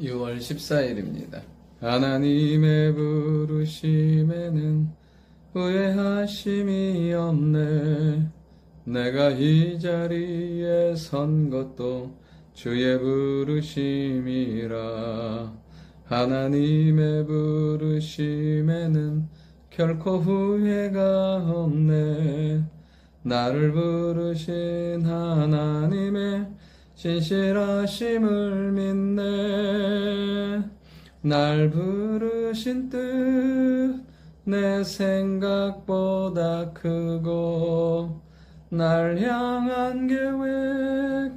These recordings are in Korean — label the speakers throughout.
Speaker 1: 6월 14일입니다. 하나님의 부르심에는 후회하심이 없네. 내가 이 자리에 선 것도 주의 부르심이라. 하나님의 부르심에는 결코 후회가 없네. 나를 부르신 하나님의 진실하심을 믿네. 날 부르신 뜻 내 생각보다 크고, 날 향한 계획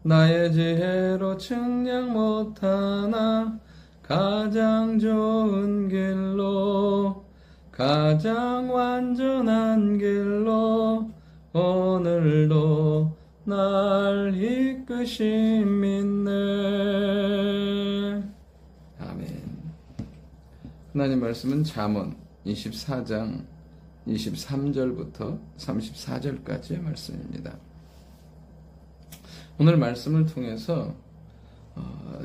Speaker 1: 나의 지혜로 측량 못하나, 가장 좋은 길로, 가장 완전한 길로 오늘도 날 이끄심 믿네. 아멘. 하나님 말씀은 잠언 24장 23절부터 34절까지의 말씀입니다. 오늘 말씀을 통해서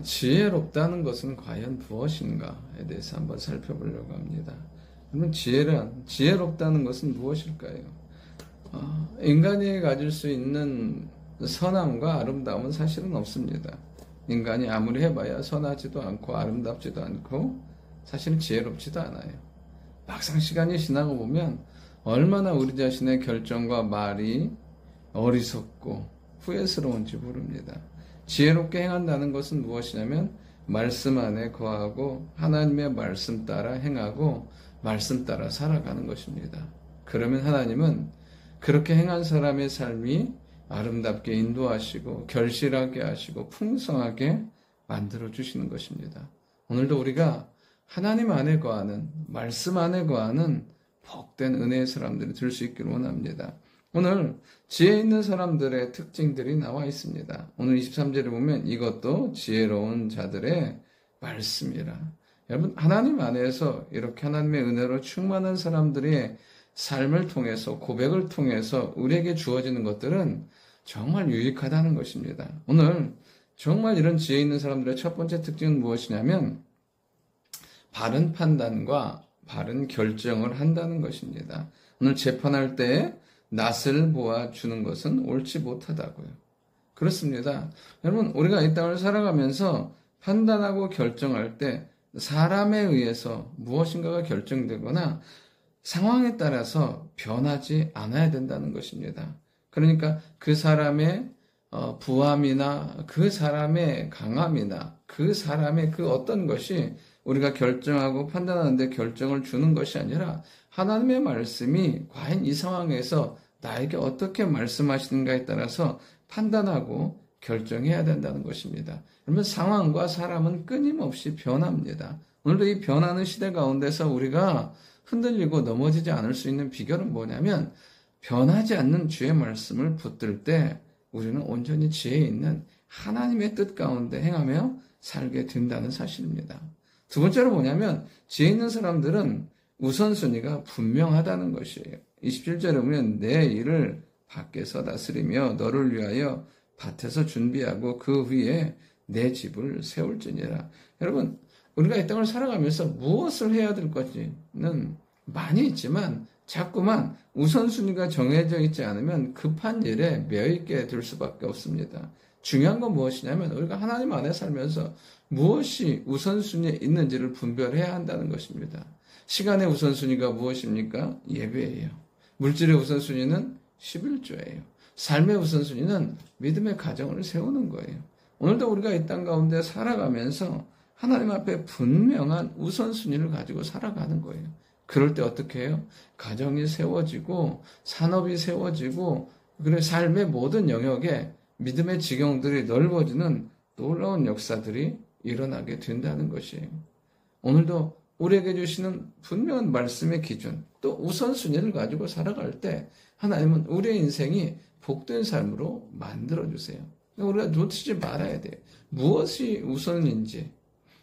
Speaker 1: 지혜롭다는 것은 과연 무엇인가에 대해서 한번 살펴보려고 합니다. 그러면 지혜롭다는 것은 무엇일까요? 인간이 가질 수 있는 선함과 아름다움은 사실은 없습니다. 인간이 아무리 해봐야 선하지도 않고 아름답지도 않고 사실은 지혜롭지도 않아요. 막상 시간이 지나고 보면 얼마나 우리 자신의 결정과 말이 어리석고 후회스러운지 모릅니다. 지혜롭게 행한다는 것은 무엇이냐면 말씀 안에 거하고 하나님의 말씀 따라 행하고 말씀 따라 살아가는 것입니다. 그러면 하나님은 그렇게 행한 사람의 삶이 아름답게 인도하시고 결실하게 하시고 풍성하게 만들어 주시는 것입니다. 오늘도 우리가 하나님 안에 거하는, 말씀 안에 거하는 복된 은혜의 사람들이 될 수 있기를 원합니다. 오늘 지혜 있는 사람들의 특징들이 나와 있습니다. 오늘 23절에 보면 이것도 지혜로운 자들의 말씀이라. 여러분, 하나님 안에서 이렇게 하나님의 은혜로 충만한 사람들의 삶을 통해서, 고백을 통해서 우리에게 주어지는 것들은 정말 유익하다는 것입니다. 오늘 정말 이런 지혜 있는 사람들의 첫 번째 특징은 무엇이냐면 바른 판단과 바른 결정을 한다는 것입니다. 오늘 재판할 때 낯을 보아주는 것은 옳지 못하다고요. 그렇습니다. 여러분, 우리가 이 땅을 살아가면서 판단하고 결정할 때 사람에 의해서 무엇인가가 결정되거나 상황에 따라서 변하지 않아야 된다는 것입니다. 그러니까 그 사람의 부함이나 그 사람의 강함이나 그 사람의 그 어떤 것이 우리가 결정하고 판단하는데 결정을 주는 것이 아니라 하나님의 말씀이 과연 이 상황에서 나에게 어떻게 말씀하시는가에 따라서 판단하고 결정해야 된다는 것입니다. 그러면 상황과 사람은 끊임없이 변합니다. 오늘도 이 변하는 시대 가운데서 우리가 흔들리고 넘어지지 않을 수 있는 비결은 뭐냐면 변하지 않는 주의 말씀을 붙들 때 우리는 온전히 지혜 있는 하나님의 뜻 가운데 행하며 살게 된다는 사실입니다. 두 번째로 뭐냐면 지혜 있는 사람들은 우선순위가 분명하다는 것이에요. 27절에 보면 내 일을 밖에서 다스리며 너를 위하여 밭에서 준비하고 그 위에 내 집을 세울지니라. 여러분, 우리가 이 땅을 살아가면서 무엇을 해야 될 것인지는 많이 있지만 자꾸만 우선순위가 정해져 있지 않으면 급한 일에 매여있게 될 수밖에 없습니다. 중요한 건 무엇이냐면 우리가 하나님 안에 살면서 무엇이 우선순위에 있는지를 분별해야 한다는 것입니다. 시간의 우선순위가 무엇입니까? 예배예요. 물질의 우선순위는 11조예요. 삶의 우선순위는 믿음의 가정을 세우는 거예요. 오늘도 우리가 이 땅 가운데 살아가면서 하나님 앞에 분명한 우선순위를 가지고 살아가는 거예요. 그럴 때 어떻게 해요? 가정이 세워지고 산업이 세워지고 그리고 삶의 모든 영역에 믿음의 지경들이 넓어지는 놀라운 역사들이 일어나게 된다는 것이에요. 오늘도 우리에게 주시는 분명한 말씀의 기준, 또 우선순위를 가지고 살아갈 때 하나님은 우리의 인생이 복된 삶으로 만들어주세요. 우리가 놓치지 말아야 돼요. 무엇이 우선인지,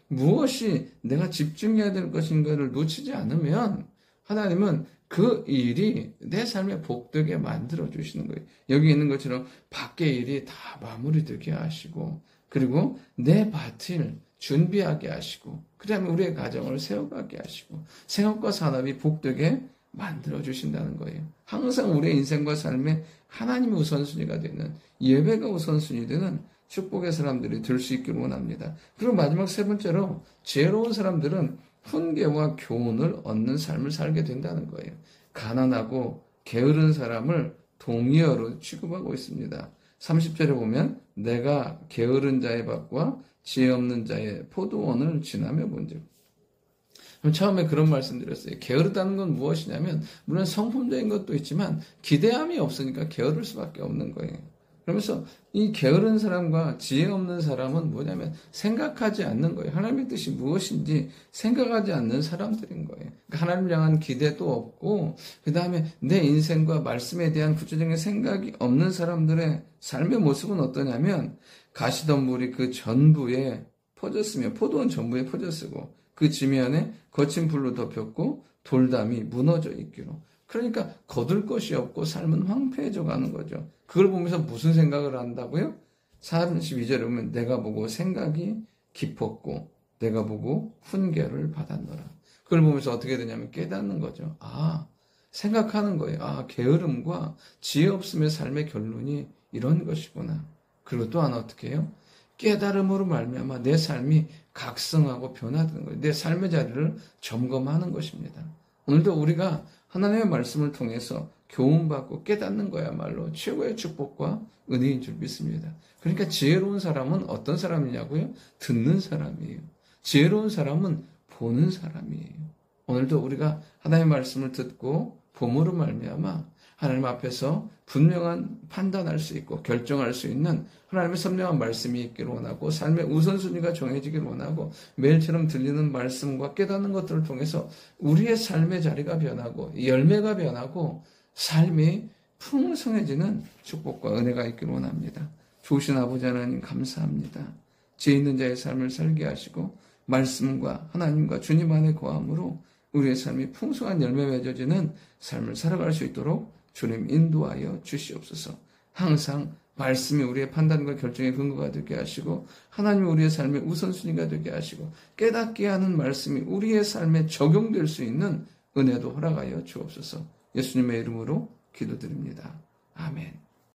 Speaker 1: 무엇이 내가 집중해야 될 것인가를 놓치지 않으면 하나님은 그 일이 내 삶에 복되게 만들어주시는 거예요. 여기 있는 것처럼 밖의 일이 다 마무리되게 하시고 그리고 내 밭을 준비하게 하시고 그다음에 우리의 가정을 세워가게 하시고 생업과 산업이 복되게 만들어 주신다는 거예요. 항상 우리의 인생과 삶에 하나님이 우선순위가 되는, 예배가 우선순위 되는 축복의 사람들이 될 수 있기를 원합니다. 그리고 마지막 세 번째로, 지혜로운 사람들은 훈계와 교훈을 얻는 삶을 살게 된다는 거예요. 가난하고 게으른 사람을 동의어로 취급하고 있습니다. 30절에 보면 내가 게으른 자의 밭과 지혜 없는 자의 포도원을 지나며 본즉. 처음에 그런 말씀 드렸어요. 게으르다는 건 무엇이냐면, 물론 성품적인 것도 있지만 기대함이 없으니까 게으를 수밖에 없는 거예요. 그러면서 이 게으른 사람과 지혜 없는 사람은 뭐냐면 생각하지 않는 거예요. 하나님의 뜻이 무엇인지 생각하지 않는 사람들인 거예요. 그러니까 하나님을 향한 기대도 없고, 그 다음에 내 인생과 말씀에 대한 구체적인 생각이 없는 사람들의 삶의 모습은 어떠냐면, 가시덤불이 그 전부에 퍼졌으며 포도원 전부에 퍼졌으고 그 지면에 거친 풀로 덮였고 돌담이 무너져 있기로. 그러니까 거둘 것이 없고 삶은 황폐해져 가는 거죠. 그걸 보면서 무슨 생각을 한다고요? 32절에 보면 내가 보고 생각이 깊었고 내가 보고 훈계를 받았노라. 그걸 보면서 어떻게 되냐면 깨닫는 거죠. 생각하는 거예요. 게으름과 지혜 없음의 삶의 결론이 이런 것이구나. 그리고 또 하나 어떻게 해요? 깨달음으로 말미암아 내 삶이 각성하고 변화되는 거예요. 내 삶의 자리를 점검하는 것입니다. 오늘도 우리가 하나님의 말씀을 통해서 교훈받고 깨닫는 거야말로 최고의 축복과 은혜인 줄 믿습니다. 그러니까 지혜로운 사람은 어떤 사람이냐고요? 듣는 사람이에요. 지혜로운 사람은 보는 사람이에요. 오늘도 우리가 하나님의 말씀을 듣고 봄으로 말미암아 하나님 앞에서 분명한 판단할 수 있고 결정할 수 있는 하나님의 선명한 말씀이 있기를 원하고, 삶의 우선순위가 정해지기를 원하고, 매일처럼 들리는 말씀과 깨닫는 것들을 통해서 우리의 삶의 자리가 변하고 열매가 변하고 삶이 풍성해지는 축복과 은혜가 있기를 원합니다. 좋으신 아버지 하나님 감사합니다. 지혜 있는 자의 삶을 살게 하시고 말씀과 하나님과 주님 안에 거함으로 우리의 삶이 풍성한 열매 맺어지는 삶을 살아갈 수 있도록 주님 인도하여 주시옵소서. 항상 말씀이 우리의 판단과 결정의 근거가 되게 하시고 하나님이 우리의 삶의 우선순위가 되게 하시고 깨닫게 하는 말씀이 우리의 삶에 적용될 수 있는 은혜도 허락하여 주옵소서. 예수님의 이름으로 기도드립니다. 아멘.